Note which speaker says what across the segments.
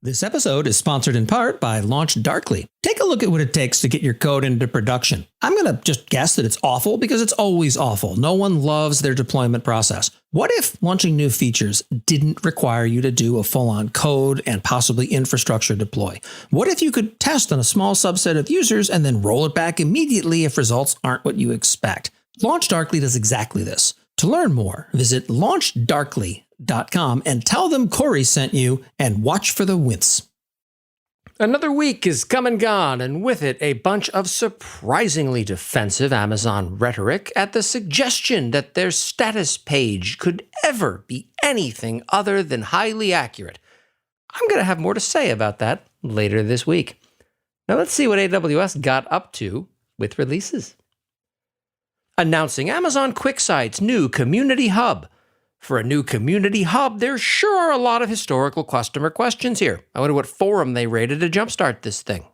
Speaker 1: This episode is sponsored in part by Launch Darkly. Take a look at what it takes to get your code into production. I'm going to just guess that it's awful because it's always awful. No one loves their deployment process. What if launching new features didn't require you to do a full-on code and possibly infrastructure deploy? What if you could test on a small subset of users and then roll it back immediately if results aren't what you expect? Launch Darkly does exactly this. To learn more, visit launchdarkly.com and tell them Corey sent you, and watch for the wince.
Speaker 2: Another week is come and gone, and with it a bunch of surprisingly defensive Amazon rhetoric at the suggestion that their status page could ever be anything other than highly accurate. I'm going to have more to say about that later this week. Now let's see what AWS got up to with releases. Announcing Amazon QuickSight's new Community Hub. For a new Community Hub, there sure are a lot of historical customer questions here. I wonder what forum they rated to jumpstart this thing.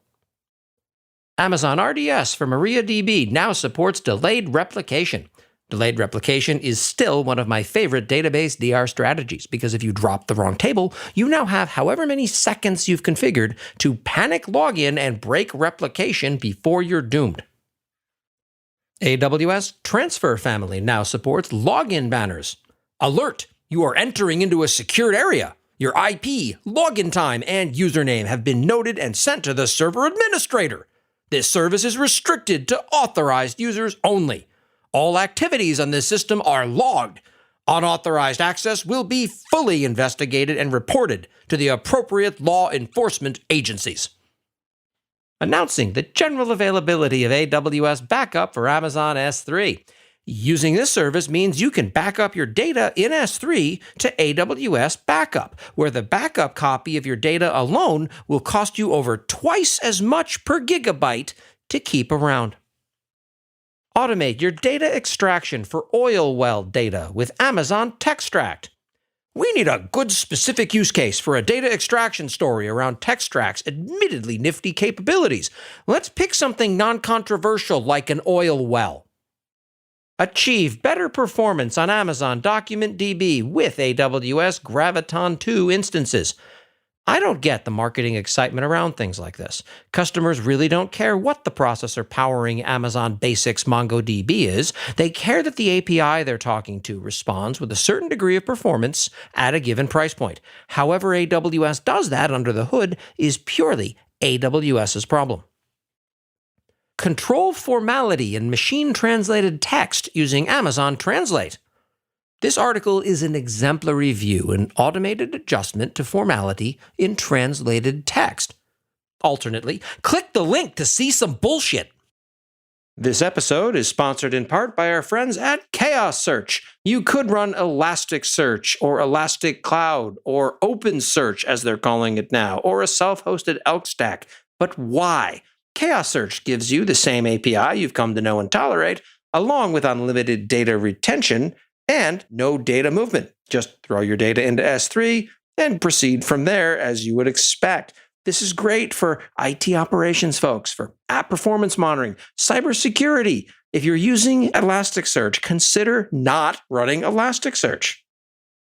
Speaker 2: Amazon RDS for MariaDB now supports delayed replication. Delayed replication is still one of my favorite database DR strategies because if you drop the wrong table, you now have however many seconds you've configured to panic login and break replication before you're doomed. AWS Transfer Family now supports login banners. Alert! You are entering into a secured area. Your IP, login time, and username have been noted and sent to the server administrator. This service is restricted to authorized users only. All activities on this system are logged. Unauthorized access will be fully investigated and reported to the appropriate law enforcement agencies. Announcing the general availability of AWS Backup for Amazon S3. Using this service means you can back up your data in S3 to AWS Backup, where the backup copy of your data alone will cost you over twice as much per gigabyte to keep around. Automate your data extraction for oil well data with Amazon Textract. We need a good specific use case for a data extraction story around Textract's admittedly nifty capabilities. Let's pick something non-controversial like an oil well. Achieve better performance on Amazon DocumentDB with AWS Graviton 2 instances. I don't get the marketing excitement around things like this. Customers really don't care what the processor powering Amazon Basics MongoDB is. They care that the API they're talking to responds with a certain degree of performance at a given price point. However AWS does that under the hood is purely AWS's problem. Control formality in machine-translated text using Amazon Translate. This article is an exemplary view, an automated adjustment to formality in translated text. Alternately, click the link to see some bullshit. This episode is sponsored in part by our friends at Chaos Search. You could run Elasticsearch or Elastic Cloud or OpenSearch as they're calling it now, or a self-hosted Elk stack. But why? Chaos Search gives you the same API you've come to know and tolerate, along with unlimited data retention and no data movement. Just throw your data into S3 and proceed from there as you would expect. This is great for IT operations folks, for app performance monitoring, cybersecurity. If you're using Elasticsearch, consider not running Elasticsearch.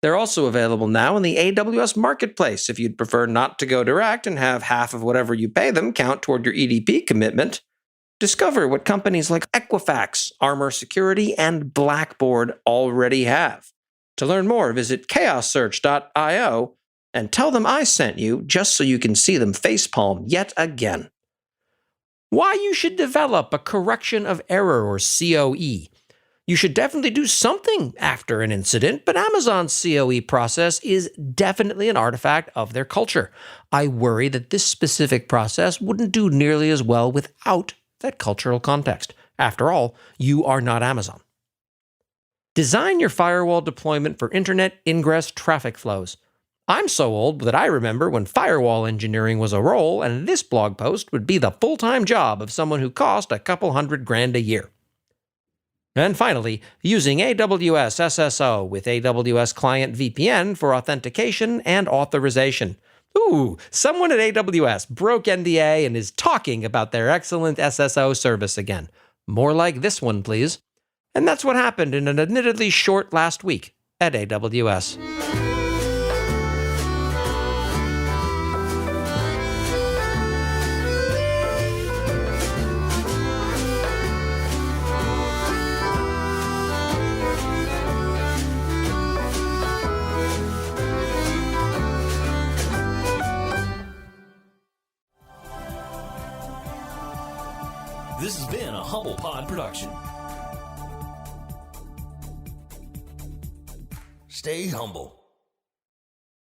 Speaker 2: They're also available now in the AWS Marketplace if you'd prefer not to go direct and have half of whatever you pay them count toward your EDP commitment. Discover what companies like Equifax, Armor Security, and Blackboard already have. To learn more, visit chaossearch.io and tell them I sent you just so you can see them facepalm yet again. Why you should develop a correction of error or COE. You should definitely do something after an incident, but Amazon's COE process is definitely an artifact of their culture. I worry that this specific process wouldn't do nearly as well without that cultural context. After all, you are not Amazon. Design your firewall deployment for internet ingress traffic flows. I'm so old that I remember when firewall engineering was a role, and this blog post would be the full-time job of someone who cost a couple $100,000 a year. And finally, using AWS SSO with AWS Client VPN for authentication and authorization. Ooh, someone at AWS broke NDA and is talking about their excellent SSO service again. More like this one, please. And that's what happened in an admittedly short last week at AWS.
Speaker 3: This has been a Humble Pod production. Stay humble.